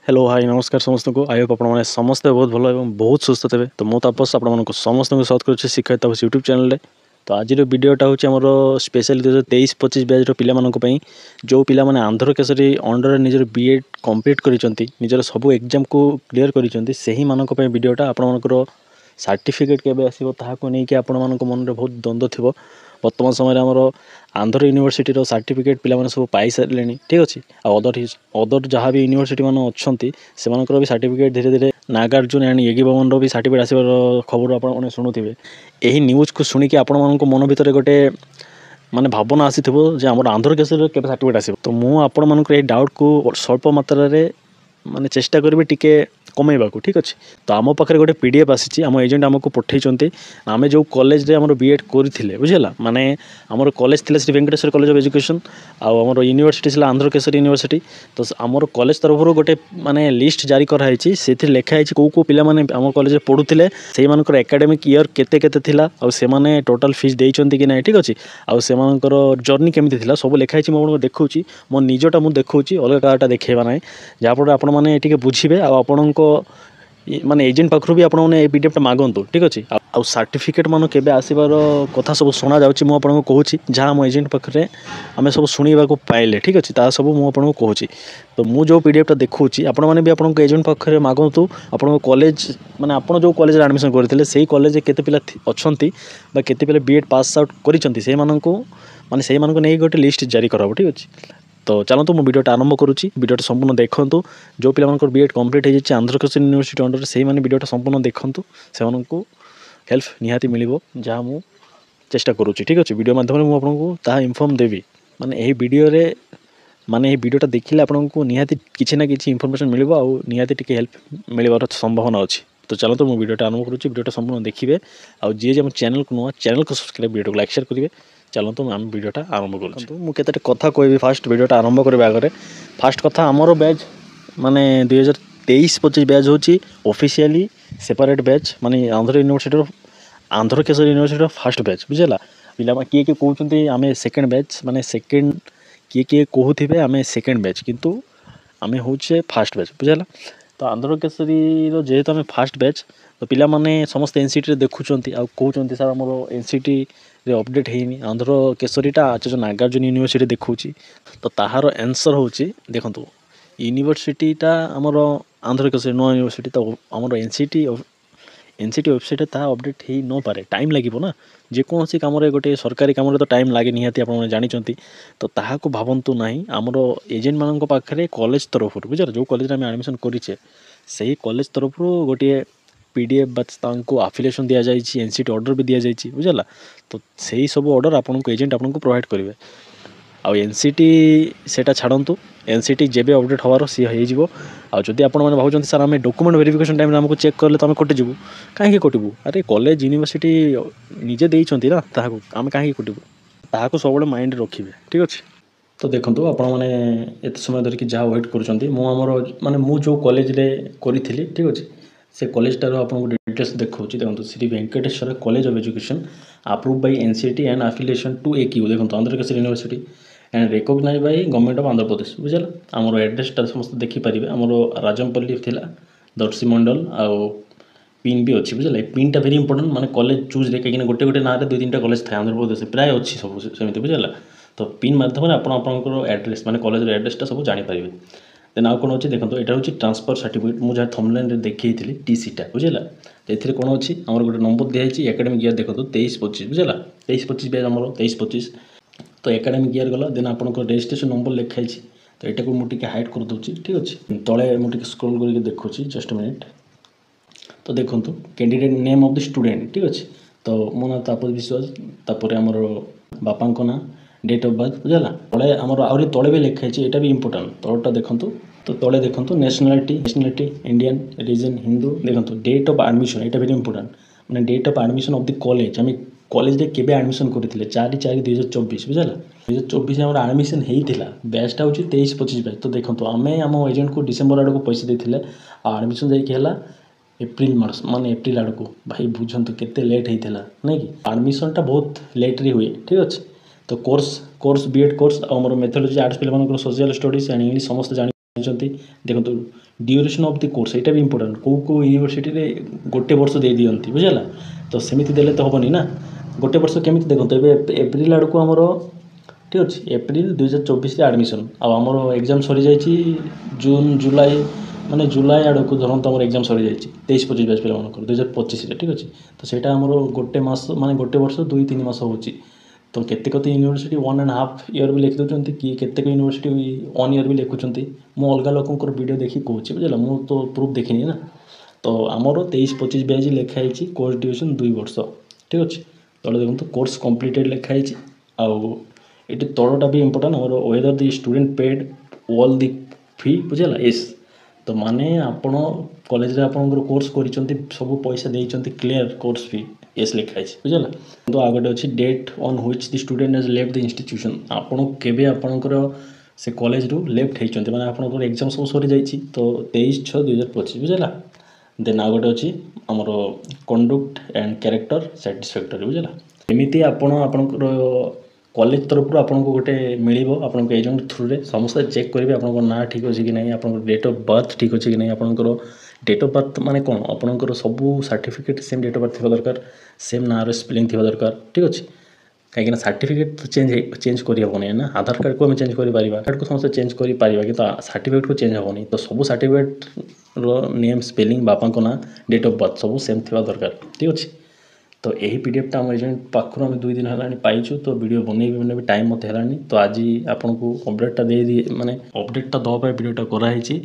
Hello hi नमस्कार समस्त को आई होप आपने समस्ते बहुत भल और बहुत सुस्थ थे। तो मु तापस आप समस्त स्वागत करुच्ची शिक्षा तापस यूट्यूब चैनल। तो आज वीडियोटा हूँ आमर स्पेशल 2023-25 बैच पाई जो पिला माने आंध्र केसरी अंडर निजर बीएड कंप्लीट करिसेंती निजर सब एग्जाम को क्लियर करिसेंती सही मानक पई वीडियोटा आपनकर सर्टिफिकेट केबे आसीबो ताहाको नै कि आपन मानक मन रे बहुत द्वंद्व थिबो। वर्तमान समय आमर आंध्र यूनिवर्सिटी सर्टिफिकेट पिला माने सब पाई सारे ठीक अच्छे अदर जहाँ भी यूनिवर्सिटी मान अच्छा से भी सर्टिफिकेट धीरे धीरे नागार्जुन एंड येगी भवन भी सर्टिफिकेट आसबार खबर आप शुणुवे। यही न्यूज को शुणिकी आपण मन भितर गोटे माने भावना आसी आम आंध्र केसरी के सर्टिफिकेट आस। तो मुझे डाउट को स्वल्प मात्रा माने चेष्टा करी टिके कमेवा को ठीक अच्छे। तो आम पाखे गोटे पीडीएफ आसी आम एजेंट आमको पठे आम जो कॉलेज रे हमर बीएड करथिले बुझिला माने हमर कॉलेज थिला Shri Venkateswara college of education आमर यूनिवर्सिटी थिला आंध्र केसरी यूनिवर्सिटी। तो आमर कॉलेज तरफ गोटे माने लिस्ट जारी कराई से लिखाई कौ कौ पिला माने आम कॉलेज पढ़ुले से एकेडमिक ईयर केते केते थिला आ से माने टोटल फीस देइचंती कि नै ठीक अच्छे आ से जर्नी केमिति थिला सब लिखाई मो देखुची मो निजटा मु देखुची अलग काटा देखेबा नै जहाँफल आपण मैंने टिके बुझे आपण माने एजेंट पाखु भी आपने पीडीएफ मागंतु ठीक अच्छे। आ सर्टिफिकेट मान के आसबार कथा सब शुणा जाऊँगी मुझे कहूँ जहाँ मो एजेंट पाखे आम सब शुणा पाइले ठीक अच्छे ता सब मुझे कहूँ। तो मु जो पीडीएफटा देखुची आपण मैंने भी आपको एजेंट पाखे मागंतु आपण कॉलेज माने आप जो कॉलेज एडमिशन करते से कॉलेज केते पिला अच्छी केते पिला बीएड पास आउट करिसेंती से माने से नहीं गोटे लिस्ट जारी कराबो ठीक अच्छे। तो चलते मुझे वीडियोटा आरंभ करुच्ची वीडियोटा संपूर्ण देखु जो पिला बीएड कंप्लीट हो आंध्र केसरी यूनिवर्सिटी अंडर से वीडियोटा संपूर्ण देखु से हेल्प निहाती मिल जहाँ मु चेष्टा करुच्ची ठीक अच्छे। वीडियो माध्यम मुझे इनफॉर्म देवी माने यही वीडियो रे माने यही वीडियोटा देखिले आपको निहाती किसी ना किसी इनफॉरमेशन मिल निहाती टिके हेल्प मिलवार संभावना अच्छी। तो चलते मुझे वीडियोटा आरंभ करुच्ची वीडियोटा संपूर्ण देखिए और जी आम चैनल को नुआ चैनल को सब्सक्राइब वीडियो को लाइक शेयर करेंगे। चलते आम वीडियोटा आरंभ करूँ मुझे कथा कहबी फास्ट वीडियोटा आरंभ करबा आगे फास्ट कथा आमर बैच माने 2023-25 बैच होची ऑफिशियली सेपरेट बैच माने Andhra university Andhra Kesari university fast batch बुझेला पिला किए किए कहते आम सेकेंड बैच माने सेकेंड किए किए कहते आम सेकेंड बैच किंतु आम होचे फास्ट बैच बुझेला। तो आंध्र केसरी जेहेतु आम फास्ट बैच तो पिला माने समस्त एनसीटी देखुंत आ कहते सर आम एनसीटी अपडेट होनी आंध्र केसरीटा जो नागार्जुन यूनिवर्सिटी देखा। तो ताहार आंसर हूँ देखो यूनिवर्सिटीटा आमर आंध्र केसरी नुआ यूनिवर्सिटी तो आमर एनसीटी वेबसाइट ता अपडेट हो न पारे टाइम लगे ना जेकोसी कम गोटे सरकारी कम तो टाइम लगे निहाती आप जानते। तो ताहाको भावंतु नहीं आमर एजेंट मान पाखे कॉलेज तरफ बुझे जो कॉलेज आम एडमिशन करें से कॉलेज तरफ गोटे पीडीएफ बात आफिलिएशन दि जाए एनसीटी ऑर्डर भी दि जाए बुझेला। तो सही सब ऑर्डर आपको एजेंट आपको प्रोवाइड करेंगे आउ एनसीटी सेटा छाड़ू एनसीटी जेबे अपडेट हबार सी हो आदि आप भावुं सर आम डॉक्यूमेंट वेरिफिकेशन टाइम आमको चेक कले तो आम कटिजु कहीं कटबू अरे कॉलेज यूनिवर्सिटी निजे देइछंती ना ताहाको आम कहीं कटबू ताहाको सब माइंड रखिए ठीक अच्छे। तो देखो आप एत समय धरिकी जहाँ वेट करुँच माने मु जो कॉलेज रे करी ठीक अच्छे से कॉलेजटार आपको डिटेल्स देखा देखो Shri Venkateswara college of education approve by NCT and affiliation to AQ देखो Andhra Kesari university and recognise by government of Andhra Pradesh बुझेला। आमर एड्रेसटा समस्त देखिपारे आमर राजमपल्ली थिला दर्शी मंडल आउ पिन भी अच्छी बुझे पिनटा भेरी इंपोर्टेंट माने कॉलेज चूज रे कहीं गोटे गोटे ना 2-3टा कॉलेज था आंध्र प्रदेश प्राय अच्छी सब सेमती बुझेला। तो पिन माध्यम आपंकर एड्रेस माने कॉलेज एड्रेसटा सब जानीपारे। देन आउ कौन अच्छे देखो यहाँ हूँ ट्रांसफर सर्टिफिकेट मुझे थंबनेल देखी टीसीटा बुझेला। तो कौन अच्छी आम गोटे नंबर दिखाई एकेडमिक ईयर देखो 23-25 बुझेला 23-25 बैच आम 23-25 तो एकेडमिक ईयर गला देन आप रजिस्ट्रेशन नंबर लिखाई। तो यहाँ को मुझे हाइड कर दूसरी ठीक अच्छे तले मुझे स्क्रॉल करके देखुची जस्ट मिनिट। तो देखो candidate name of the student ठीक अच्छे तो मो ना तापस विश्वास तापर आमर बापा ना डेट ऑफ बर्थ बुझेला तले आमर आहरी तले भी लिखाई यहाँ भी इंपोर्टेंट तलटा देखो। तो तले देखो नेशनलिटी इंडियन रिजन हिंदू देखो डेट ऑफ एडमिशन यहाँ वेरी इंपोर्टेंट मैंने date of admission of the college आम कॉलेज रे केबे एडमिशन करते 4/4/2024 बुझेला 2024 आम एडमिशन होता बैचटा हूँ 23-25 बैच। तो देखो आम आम एजेंट को डिसेम्बर आड़ को पैसा देते एडमिशन जाइए एप्रिल मास माने एप्रिल आड़ को भाई बुझंतु केते लेट होता नहीं कि एडमिशनटा बहुत लेट रे हुए ठीक अच्छे। तो कोर्स बीएड कोर्स आमर मेथोडोलॉजी आर्ट्स पे सोशल स्टडीज एंड इंग्लिश समस्त जान ଜାଣିଛନ୍ତି। ଦେଖନ୍ତୁ ଡ୍ୟୁରେସନ୍ ଅଫ୍ ଦି କୋର୍ସ ଏଇଟା ବି ଇମ୍ପୋର୍ଟାଣ୍ଟ, କେଉଁ ୟୁନିଭର୍ସିଟିରେ ଗୋଟେ ବର୍ଷ ଦେଇ ଦିଅନ୍ତି ବୁଝିଲା। ତ ସେମିତି ଦେଲେ ତ ହେବନି ନା, ଗୋଟେ ବର୍ଷ କେମିତି ଦେଖନ୍ତୁ ଏବେ ଏପ୍ରିଲ ଆଡ଼କୁ ଆମର ଠିକ୍ ଅଛି, ଏପ୍ରିଲ 2024ରେ ଆଡ଼ମିସନ୍, ଆଉ ଆମର ଏକ୍ଜାମ୍ ସରିଯାଇଛି ଜୁନ୍ ଜୁଲାଇ ମାନେ ଜୁଲାଇ ଆଡ଼କୁ ଧରନ୍ତୁ ଆମର ଏକ୍ଜାମ୍ ସରିଯାଇଛି 23-25 ବ୍ୟାଚ୍ ପିଲାମାନଙ୍କର 2025ରେ ଠିକ୍ ଅଛି। ତ ସେଇଟା ଆମର ଗୋଟେ ମାସ ମାନେ ଗୋଟେ ବର୍ଷ 2-3 ମାସ ହେଉଛି। ତ କେତେକ ୟୁନିଭର୍ସିଟି 1.5 ଇୟର୍ ବି ଲେଖି ଦେଉଛନ୍ତି, କି କେତେକ ୟୁନିଭର୍ସିଟି 1 ଇୟର୍ ବି ଲେଖୁଛନ୍ତି। ମୁଁ ଅଲଗା ଲୋକଙ୍କର ଭିଡ଼ିଓ ଦେଖି କହୁଛି ବୁଝିଲା, ମୁଁ ତ ପ୍ରୁଫ୍ ଦେଖିନି ନା। ତ ଆମର 23-25 ବ୍ୟାଚ୍ ଲେଖା ହେଇଛି, କୋର୍ସ ଡ୍ୟୁରେସନ୍ 2 ବର୍ଷ ଠିକ୍ ଅଛି। ତଳେ ଦେଖନ୍ତୁ କୋର୍ସ କମ୍ପ୍ଲିଟେଡ଼ ଲେଖା ହେଇଛି। ଆଉ ଏଠି ତଳଟା ବି ଇମ୍ପୋର୍ଟାଣ୍ଟ, ଆମର whether the student paid all the fee ବୁଝିଲା ଏସ୍। ତ ମାନେ ଆପଣ କଲେଜରେ ଆପଣଙ୍କର କୋର୍ସ କରିଛନ୍ତି, ସବୁ ପଇସା ଦେଇଛନ୍ତି, କ୍ଲିୟର କୋର୍ସ ଫି ଏସ୍ ଲେଖା ହେଇଛି ବୁଝିଲା। କିନ୍ତୁ ଆଉ ଗୋଟେ ଅଛି date on which the student has left the institution, ଆପଣ କେବେ ଆପଣଙ୍କର ସେ କଲେଜରୁ ଲେଫ୍ଟ ହେଇଛନ୍ତି, ମାନେ ଆପଣଙ୍କର ଏକ୍ଜାମ୍ ସବୁ ସରିଯାଇଛି। ତ 23/6/2025 ବୁଝିଲା। ଦେନ୍ ଆଉ ଗୋଟେ ଅଛି ଆମର କଣ୍ଡୁକ୍ଟ ଆଣ୍ଡ କ୍ୟାରେକ୍ଟର ସାଟିସ୍ଫାକ୍ଟୋରୀ ବୁଝିଲା। ଏମିତି ଆପଣ ଆପଣଙ୍କର କଲେଜ ତରଫରୁ ଆପଣଙ୍କୁ ଗୋଟେ ମିଳିବ, ଆପଣଙ୍କ ଏଜେଣ୍ଟ ଥ୍ରୁରେ ସମସ୍ତେ ଚେକ୍ କରିବେ ଆପଣଙ୍କ ନାଁ ଠିକ୍ ଅଛି କି ନାହିଁ, ଆପଣଙ୍କର ଡେଟ୍ ଅଫ୍ ବାର୍ଥ ଠିକ୍ ଅଛି କି ନାହିଁ। ଆପଣଙ୍କର ଡେଟ୍ ଅଫ୍ ବାର୍ଥ ମାନେ କ'ଣ, ଆପଣଙ୍କର ସବୁ certificate same date of birth ଥିବା ଦରକାର, ସେମ୍ ନାଁର ସ୍ପେଲିଂ ଥିବା ଦରକାର ଠିକ୍ ଅଛି। କାହିଁକିନା ସାର୍ଟିଫିକେଟ୍ ତ ଚେଞ୍ଜ କରିହେବନି ନା, ଆଧାର କାର୍ଡ଼କୁ ଆମେ ଚେଞ୍ଜ କରିପାରିବା, କାର୍ଡ଼କୁ ସମସ୍ତେ ଚେଞ୍ଜ କରିପାରିବା, କିନ୍ତୁ ସାର୍ଟିଫିକେଟ୍କୁ ଚେଞ୍ଜ ହେବନି। ତ ସବୁ ସାର୍ଟିଫିକେଟ୍ର ନେମ୍ ସ୍ପେଲିଂ ବାପାଙ୍କ ନାଁ ଡେଟ୍ ଅଫ୍ ବାର୍ଥ ସବୁ ସେମ୍ ଥିବା ଦରକାର ଠିକ୍ ଅଛି। ତ ଏହି ପିଡ଼ିଏଫ୍ଟା ଆମ ଏଜେଣ୍ଟ ପାଖରୁ ଆମେ 2 ଦିନ ହେଲାଣି ପାଇଛୁ। ତ ଭିଡ଼ିଓ ବନେଇବି ଟାଇମ୍ ମୋତେ ହେଲାନି, ତ ଆଜି ଆପଣଙ୍କୁ ଅପଡ଼େଟ୍ଟା ମାନେ ଅପଡ଼େଟ୍ଟା ଦେବା ପାଇଁ ଭିଡ଼ିଓଟା କରାହେଇଛି।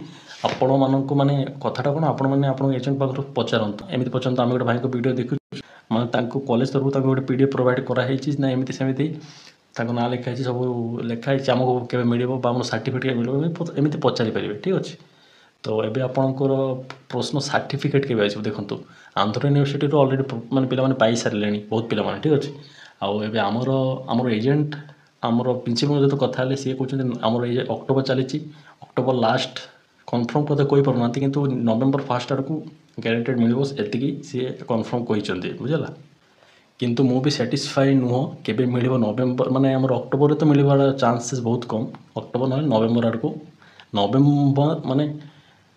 ଆପଣମାନଙ୍କୁ ମାନେ କଥାଟା କ'ଣ, ଆପଣମାନେ ଆପଣଙ୍କ ଏଜେଣ୍ଟ ପାଖରୁ ପଚାରନ୍ତୁ, ଏମିତି ପଚାରନ୍ତୁ ଆମେ ଗୋଟେ ଭାଇଙ୍କ ଭିଡ଼ିଓ ଦେଖୁଛୁ, ମାନେ ତାଙ୍କୁ କଲେଜ ତରଫରୁ ତାଙ୍କୁ ଗୋଟେ PDF ପ୍ରୋଭାଇଡ଼ କରାହେଇଛି ନା ଏମିତି ସେମିତି ତାଙ୍କ ନାଁ ଲେଖା ହେଇଛି, ସବୁ ଲେଖା ହେଇଛି ଆମକୁ କେବେ ମିଳିବ ବା ଆମର ସାର୍ଟିଫିକେଟ୍ ମିଳିବ ଏମିତି ପଚାରି ପାରିବେ ଠିକ୍ ଅଛି। ତ ଏବେ ଆପଣଙ୍କର ପ୍ରଶ୍ନ ସାର୍ଟିଫିକେଟ୍ କେବେ ଆସିବ, ଦେଖନ୍ତୁ ଆନ୍ଧ୍ର ୟୁନିଭର୍ସିଟିରୁ ଅଲରେଡ଼ି ମାନେ ପିଲାମାନେ ପାଇସାରିଲେଣି ବହୁତ ପିଲାମାନେ ଠିକ୍ ଅଛି। ଆଉ ଏବେ ଆମର ଏଜେଣ୍ଟ ଆମର ପ୍ରିନ୍ସିପାଲ୍ଙ୍କ ସହିତ କଥା ହେଲେ ସିଏ କହୁଛନ୍ତି ଆମର ଏଇ ଅକ୍ଟୋବର ଚାଲିଛି, ଅକ୍ଟୋବର ଲାଷ୍ଟ କନଫର୍ମ କଥା କହିପାରୁନାହାନ୍ତି, କିନ୍ତୁ ନଭେମ୍ବର 1st ଆଡ଼କୁ ଗ୍ୟାରେଣ୍ଟେଡ଼ ମିଳିବ ଏତିକି ସିଏ କନଫର୍ମ କହିଛନ୍ତି ବୁଝିଲା। କିନ୍ତୁ ମୁଁ ବି ସାଟିସ୍ଫାଇ ନୁହଁ, କେବେ ମିଳିବ ନଭେମ୍ବର ମାନେ ଆମର ଅକ୍ଟୋବରରେ ତ ମିଳିବାର ଚାନ୍ସେସ୍ ବହୁତ କମ୍, ଅକ୍ଟୋବର ନହେଲେ ନଭେମ୍ବର ଆଡ଼କୁ, ନଭେମ୍ବର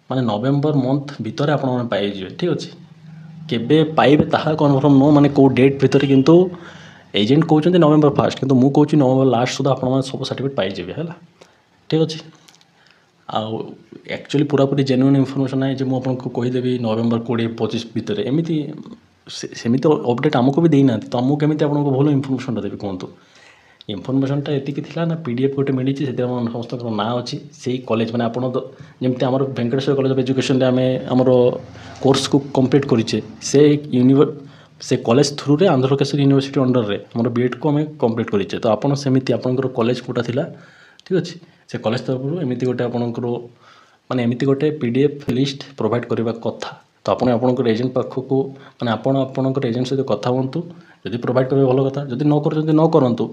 ମାନେ ନଭେମ୍ବର ମନ୍ଥ ଭିତରେ ଆପଣମାନେ ପାଇଯିବେ ଠିକ୍ ଅଛି। କେବେ ପାଇବେ ତାହା କନଫର୍ମ ନୁହଁ, ମାନେ କେଉଁ ଡେଟ୍ ଭିତରେ, କିନ୍ତୁ ଏଜେଣ୍ଟ କହୁଛନ୍ତି ନଭେମ୍ବର 1st, କିନ୍ତୁ ମୁଁ କହୁଛି ନଭେମ୍ବର ଲାଷ୍ଟ ସୁଦ୍ଧା ଆପଣମାନେ ସବୁ ସାର୍ଟିଫିକେଟ୍ ପାଇଯିବେ ହେଲା ଠିକ୍ ଅଛି। ଆଉ ଆକ୍ଚୁଆଲି ପୁରାପୁରି ଜେନ୍ୟୁନ୍ ଇନଫର୍ମେସନ୍ ନାହିଁ ଯେ ମୁଁ ଆପଣଙ୍କୁ କହିଦେବି ନଭେମ୍ବର 20-25 ଭିତରେ, ଏମିତି ସେମିତି ଅପଡ଼େଟ୍ ଆମକୁ ବି ଦେଇନାହାନ୍ତି। ତ ଆମକୁ କେମିତି ଆପଣଙ୍କୁ ଭଲ ଇନଫର୍ମେସନ୍ଟା ଦେବି କୁହନ୍ତୁ। ଇନଫର୍ମେସନ୍ଟା ଏତିକି ଥିଲା ନା PDF ଗୋଟେ ମିଳିଛି, ସେଥିରେ ଆମ ସମସ୍ତଙ୍କର ନାଁ ଅଛି ସେଇ କଲେଜ, ମାନେ ଆପଣ ଯେମିତି ଆମର ଭେଙ୍କଟେଶ୍ୱର କଲେଜ ଅଫ୍ ଏଜୁକେସନରେ ଆମେ ଆମର କୋର୍ସକୁ କମ୍ପ୍ଲିଟ୍ କରିଛେ, ସେ କଲେଜ ଥ୍ରୁରେ ଆନ୍ଧ୍ରକେଶ୍ୱର ୟୁନିଭର୍ସିଟି ଅଣ୍ଡରରେ ଆମର B.Edକୁ ଆମେ କମ୍ପ୍ଲିଟ୍ କରିଛେ। ତ ଆପଣ ସେମିତି ଆପଣଙ୍କର କଲେଜ କେଉଁଟା ଥିଲା ଠିକ୍ ଅଛି, ସେ କଲେଜ ତରଫରୁ ଏମିତି ଗୋଟେ ଆପଣଙ୍କର ମାନେ ଏମିତି ଗୋଟେ PDF ଲିଷ୍ଟ ପ୍ରୋଭାଇଡ଼ କରିବା କଥା। ତ ଆପଣ ଆପଣଙ୍କର ଏଜେଣ୍ଟ ପାଖକୁ ମାନେ ଆପଣ ଆପଣଙ୍କର ଏଜେଣ୍ଟ ସହିତ କଥା ହୁଅନ୍ତୁ, ଯଦି ପ୍ରୋଭାଇଡ଼ କରିବେ ଭଲ କଥା, ଯଦି ନ କରୁଛନ୍ତି ନ କରନ୍ତୁ,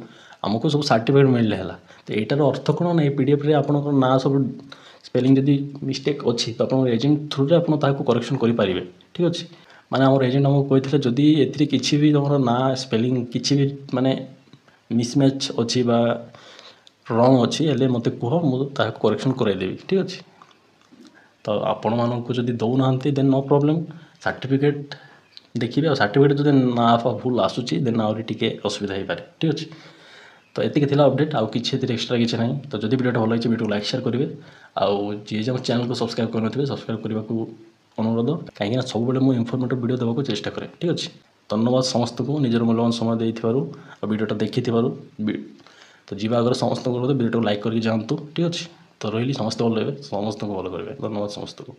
ଆମକୁ ସବୁ ସାର୍ଟିଫିକେଟ୍ ମିଳିଲେ ହେଲା। ତ ଏଇଟାର ଅର୍ଥ କ'ଣ ନା এই PDFରେ ଆପଣଙ୍କର ନାଁ ସବୁ ସ୍ପେଲିଂ ଯଦି ମିଷ୍ଟେକ୍ ଅଛି ତ ଆପଣଙ୍କର ଏଜେଣ୍ଟ ଥ୍ରୁରେ ଆପଣ ତାହାକୁ କରେକ୍ସନ୍ କରିପାରିବେ ଠିକ୍ ଅଛି। ମାନେ ଆମର ଏଜେଣ୍ଟ ଆମକୁ କହିଥିଲେ ଯଦି ଏଥିରେ କିଛି ବି ତୁମର ନାଁ ସ୍ପେଲିଂ କିଛି ବି ମାନେ ମିସ୍ମ୍ୟାଚ୍ ଅଛି ବା ରଙ୍ଗ୍ ଅଛି ହେଲେ ମୋତେ କୁହ, ମୁଁ ତାହାକୁ କରେକ୍ସନ୍ କରାଇଦେବି ଠିକ୍ ଅଛି। ତ ଆପଣମାନଙ୍କୁ ଯଦି ଦେଉନାହାନ୍ତି ଦେନ୍ ନୋ ପ୍ରୋବ୍ଲେମ୍, ସାର୍ଟିଫିକେଟ୍ ଦେଖିବେ, ଆଉ ସାର୍ଟିଫିକେଟ୍ ଯଦି ନାଁ ଭୁଲ ଆସୁଛି ଦେନ୍ ଆହୁରି ଟିକେ ଅସୁବିଧା ହେଇପାରେ ଠିକ୍ ଅଛି। ତ ଏତିକି ଥିଲା ଅପଡ଼େଟ୍, ଆଉ କିଛି ଏଥିରେ ଏକ୍ସଟ୍ରା କିଛି ନାହିଁ। ତ ଯଦି ଭିଡ଼ିଓଟା ଭଲ ହେଇଛି ଭିଡ଼ିଓକୁ ଲାଇକ୍ ସେୟାର କରିବେ, ଆଉ ଯିଏ ଯେଉଁ ଚ୍ୟାନେଲକୁ ସବସ୍କ୍ରାଇବ୍ କରିନଥିବେ ସବସ୍କ୍ରାଇବ୍ କରିବାକୁ ଅନୁରୋଧ, କାହିଁକିନା ସବୁବେଳେ ମୁଁ ଇନଫର୍ମେଟିଭ୍ ଭିଡ଼ିଓ ଦେବାକୁ ଚେଷ୍ଟା କରେ ଠିକ୍ ଅଛି। ଧନ୍ୟବାଦ ସମସ୍ତଙ୍କୁ ନିଜର ମୂଲ୍ୟବାନ ସମୟ ଦେଇଥିବାରୁ ଆଉ ଭିଡ଼ିଓଟା ଦେଖିଥିବାରୁ। ତ ଯିବା ଆଗରେ ସମସ୍ତଙ୍କୁ ଭିଡ଼ିଓଟାକୁ ଲାଇକ୍ କରିକି ଯାଆନ୍ତୁ ଠିକ୍ ଅଛି। ତ ରହିଲି, ସମସ୍ତେ ଭଲ ରହିବେ, ସମସ୍ତଙ୍କୁ ଭଲ କରିବେ। ଧନ୍ୟବାଦ ସମସ୍ତଙ୍କୁ।